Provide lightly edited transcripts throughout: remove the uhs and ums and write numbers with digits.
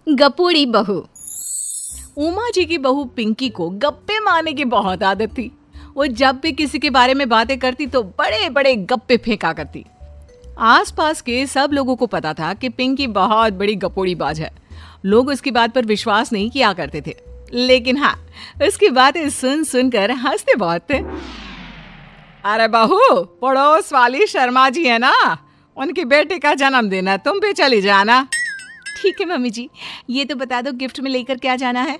गपोड़ी बहू। उमा जी की बहू पिंकी को गप्पे मारने की बहुत आदत थी। वो जब भी किसी के बारे में बातें करती तो बड़े बड़े गप्पे फेंका करती। आसपास के सब लोगों को पता था कि पिंकी बहुत बड़ी गपोड़ी बाज है। लोग उसकी बात पर विश्वास नहीं किया करते थे, लेकिन हाँ, उसकी बातें सुन सुनकर हंसते बहुत थे। अरे बहू, पड़ोस वाली शर्मा जी है ना, उनकी बेटी का जन्मदिन है, तुम भी चली जाना। ठीक है मम्मी जी, ये तो बता दो गिफ्ट में लेकर क्या जाना है?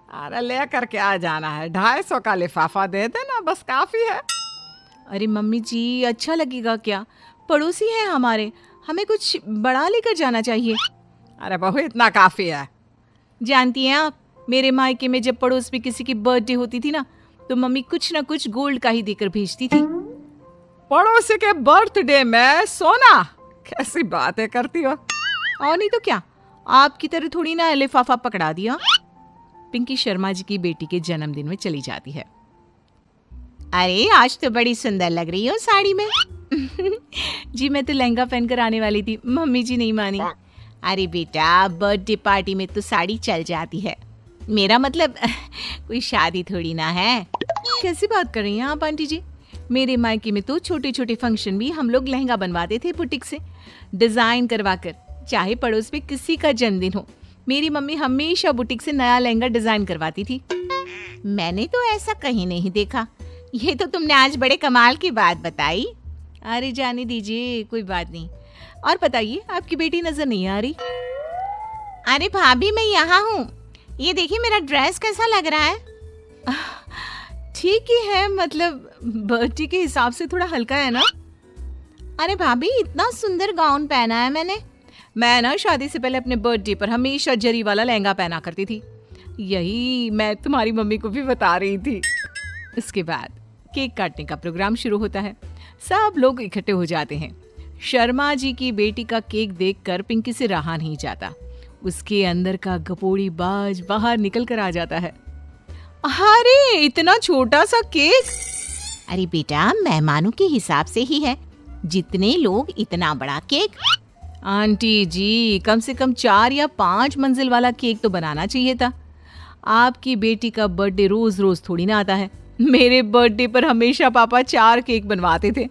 अरे लेकर क्या जाना है, 250 का लिफाफा दे देना, बस काफी है। अरे मम्मी जी, अच्छा लगेगा क्या? पड़ोसी है हमारे, हमें कुछ बड़ा लेकर जाना चाहिए। अरे बहू, इतना काफी है। जानती हैं आप, मेरे मायके में जब पड़ोस में किसी की बर्थडे होती थी ना, तो मम्मी कुछ ना कुछ गोल्ड का ही देकर भेजती थी। पड़ोसी के बर्थडे में सोना? कैसी बातें करती हो। और नहीं तो क्या, आपकी तरह थोड़ी ना लिफाफा पकड़ा दिया। पिंकी शर्मा जी की बेटी के जन्मदिन में चली जाती है। अरे आज तो बड़ी सुंदर लग रही हो साड़ी में। जी मैं तो लहंगा पहनकर आने वाली थी, मम्मी जी नहीं मानी। अरे बेटा, बर्थडे पार्टी में तो साड़ी चल जाती है, मेरा मतलब कोई शादी थोड़ी ना है। कैसी बात कर रही हैं आप आंटी जी? मेरे मायके में तो छोटे छोटे फंक्शन भी हम लोग लहंगा बनवाते थे बुटीक से, डिजाइन करवाकर। चाहे पड़ोस में किसी का जन्मदिन हो, मेरी मम्मी हमेशा बुटीक से नया लहंगा डिजाइन करवाती थी। मैंने तो ऐसा कहीं नहीं देखा, ये तो तुमने आज बड़े कमाल की बात बताई। अरे जाने दीजिए, कोई बात नहीं। और बताइए, आपकी बेटी नजर नहीं आ रही? अरे भाभी, मैं यहाँ हूँ, ये देखिए मेरा ड्रेस कैसा लग रहा है? ठीक ही है, मतलब बर्थडे के हिसाब से थोड़ा हल्का है ना। अरे भाभी, इतना सुंदर गाउन पहना है मैंने। मैं ना शादी से पहले अपने बर्थडे पर हमेशा जरी वाला लहंगा पहना करती थी, यही मैं तुम्हारी मम्मी को भी बता रही थी। इसके बाद केक काटने का प्रोग्राम शुरू होता है। सब लोग इकट्ठे हो जाते हैं। शर्मा जी की बेटी का केक देखकर पिंकी से रहा नहीं जाता। उसके अंदर का गपोड़ी बाज बाहर निकल कर आ जाता है। अरे इतना छोटा सा केक! अरे बेटा, मेहमानों के हिसाब से ही है, जितने लोग इतना बड़ा केक। आंटी जी, कम से कम 4 या 5 मंजिल वाला केक तो बनाना चाहिए था। आपकी बेटी का बर्थडे रोज रोज थोड़ी ना आता है। मेरे बर्थडे पर हमेशा पापा 4 केक बनवाते थे,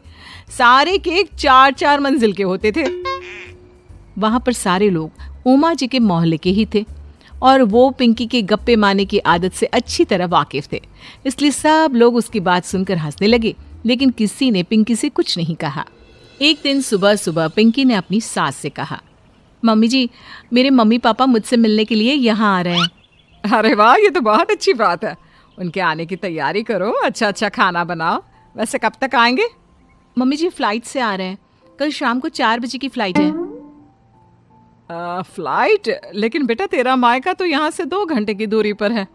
सारे केक 4-4 मंजिल के होते थे। वहां पर सारे लोग उमा जी के मोहल्ले के ही थे और वो पिंकी के गप्पे मारने की आदत से अच्छी तरह वाकिफ थे, इसलिए सब लोग उसकी बात सुनकर हंसने लगे, लेकिन किसी ने पिंकी से कुछ नहीं कहा। एक दिन सुबह सुबह पिंकी ने अपनी सास से कहा, मम्मी जी, मेरे मम्मी पापा मुझसे मिलने के लिए यहाँ आ रहे हैं। अरे वाह, ये तो बहुत अच्छी बात है, उनके आने की तैयारी करो, अच्छा अच्छा खाना बनाओ। वैसे कब तक आएंगे? मम्मी जी फ्लाइट से आ रहे हैं, कल शाम को 4 बजे की फ्लाइट है। फ्लाइट? लेकिन बेटा, तेरा मायका तो यहाँ से 2 घंटे की दूरी पर है,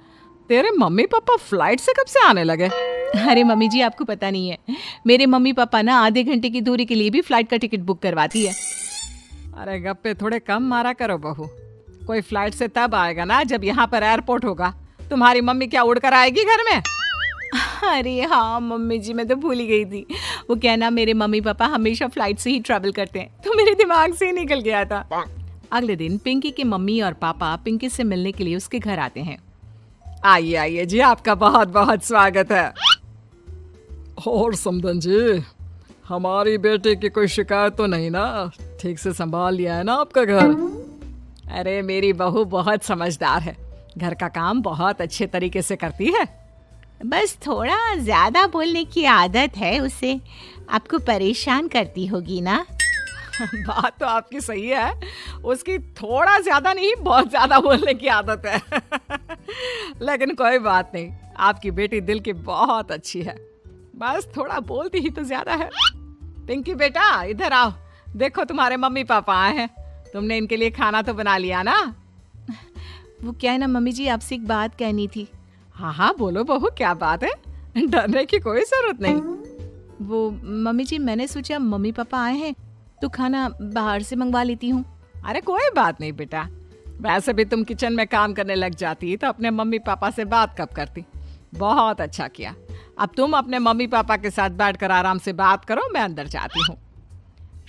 तेरे मम्मी पापा फ्लाइट से कब से आने लगे? अरे मम्मी जी, आपको पता नहीं है, मेरे मम्मी पापा ना आधे घंटे की दूरी के लिए भी फ्लाइट का टिकट बुक करवाती है। अरे गप्पे थोड़े कम मारा करो बहू, कोई फ्लाइट से तब आएगा ना जब यहाँ पर एयरपोर्ट होगा। तुम्हारी मम्मी क्या उड़कर आएगी घर में? अरे हाँ मम्मी जी, मैं तो भूल ही गई थी। वो कहना मेरे मम्मी पापा हमेशा फ्लाइट से ही ट्रैवल करते हैं, तो मेरे दिमाग से ही निकल गया था। अगले दिन पिंकी के मम्मी और पापा पिंकी से मिलने के लिए उसके घर आते हैं। आइए आइए जी, आपका बहुत बहुत स्वागत है। और समदन जी, हमारी बेटे की कोई शिकायत तो नहीं ना? ठीक से संभाल लिया है ना आपका घर? अरे मेरी बहू बहुत समझदार है, घर का काम बहुत अच्छे तरीके से करती है, बस थोड़ा ज्यादा बोलने की आदत है उसे, आपको परेशान करती होगी ना? बात तो आपकी सही है, उसकी थोड़ा ज्यादा नहीं बहुत ज्यादा बोलने की आदत है। लेकिन कोई बात नहीं, आपकी बेटी दिल की बहुत अच्छी है, बस थोड़ा बोलती ही तो ज्यादा है। पिंकी बेटा, इधर आओ, देखो तुम्हारे मम्मी पापा आए हैं, तुमने इनके लिए खाना तो बना लिया ना? वो क्या है ना मम्मी जी, आपसे एक बात कहनी थी। हाँ हाँ बोलो बहू, क्या बात है, डरने की कोई जरूरत नहीं। वो मम्मी जी, मैंने सोचा मम्मी पापा आए हैं तो खाना बाहर से मंगवा लेती हूँ। अरे कोई बात नहीं बेटा, वैसे भी तुम किचन में काम करने लग जाती तो अपने मम्मी पापा से बात कब करती। बहुत अच्छा किया, अब तुम अपने मम्मी पापा के साथ बैठकर आराम से बात करो, मैं अंदर जाती हूँ।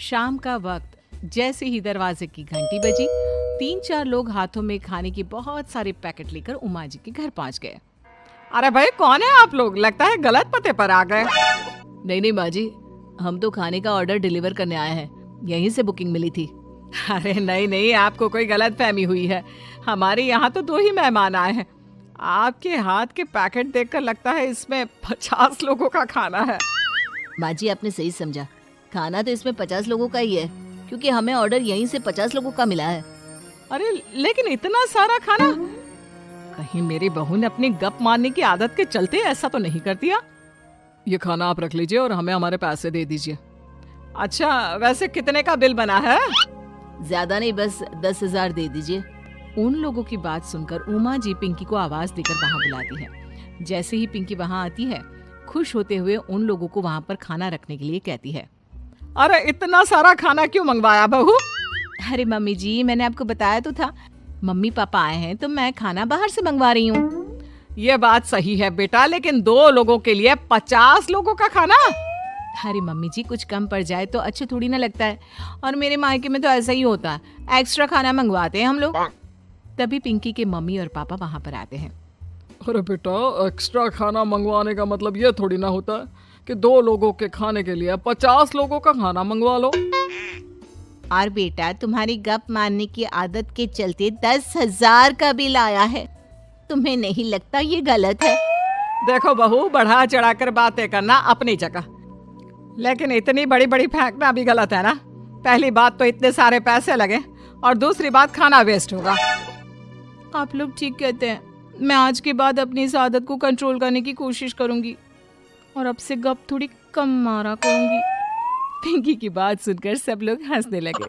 शाम का वक्त जैसे ही दरवाजे की घंटी बजी, 3-4 लोग हाथों में खाने की बहुत सारे पैकेट लेकर उमा जी के घर पहुंच गए। अरे भाई, कौन है आप लोग? लगता है गलत पते पर आ गए। नहीं माँ जी, हम तो खाने का ऑर्डर डिलीवर करने आए हैं, यहीं से बुकिंग मिली थी। अरे नहीं, आपको कोई गलत फहमी हुई है। हमारे यहाँ तो 2 ही मेहमान आए हैं। आपके हाथ के पैकेट देखकर लगता है इसमें 50 लोगों का खाना है। माँ जी, आपने सही समझा, खाना तो इसमें 50 लोगों का ही है, क्योंकि हमें ऑर्डर यहीं से 50 लोगों का मिला है। अरे लेकिन इतना सारा खाना, कहीं मेरी बहू ने अपनी गप मारने की आदत के चलते ऐसा तो नहीं कर दिया? ये खाना आप रख लीजिए और हमें हमारे पैसे दे दीजिए। अच्छा, वैसे कितने का बिल बना है? ज्यादा नहीं, बस 10,000 दे दीजिए। उन लोगों की बात सुनकर उमा जी पिंकी को आवाज देकर वहाँ बुलाती है। जैसे ही पिंकी वहाँ आती है, खुश होते हुए उन लोगों को वहाँ पर खाना रखने के लिए कहती है। अरे इतना सारा खाना क्यों मंगवाया बहू? अरे मम्मी जी, मैंने आपको बताया तो था, मम्मी पापा आए हैं तो मैं खाना बाहर से मंगवा रही हूँ। ये बात सही है बेटा, लेकिन 2 लोगों के लिए 50 लोगों का खाना? अरे मम्मी जी, कुछ कम पड़ जाए तो अच्छा थोड़ी ना लगता है, और मेरे मायके में तो ऐसा ही होता है, एक्स्ट्रा खाना मंगवाते हैं हम लोग। तभी पिंकी के मम्मी और पापा वहाँ पर आते हैं। अरे बेटा, एक्स्ट्रा खाना मंगवाने का मतलब ये थोड़ी ना होता है कि 2 लोगों के खाने के लिए 50 लोगों का खाना मंगवा लो। और बेटा, तुम्हारी गप मारने की आदत के चलते 10,000 का बिल आया है। तुम्हें नहीं लगता ये गलत है? देखो बहू, बढ़ा चढ़ाकर बातें करना अपनी जगह, लेकिन इतनी बड़ी बड़ी फेंकना भी गलत है ना। पहली बात तो इतने सारे पैसे लगे, और दूसरी बात खाना वेस्ट होगा। आप लोग ठीक कहते हैं, मैं आज के बाद अपनी इस आदत को कंट्रोल करने की कोशिश करूंगी और अब से गप थोड़ी कम मारा करूंगी। पिंकी की बात सुनकर सब लोग हंसने लगे।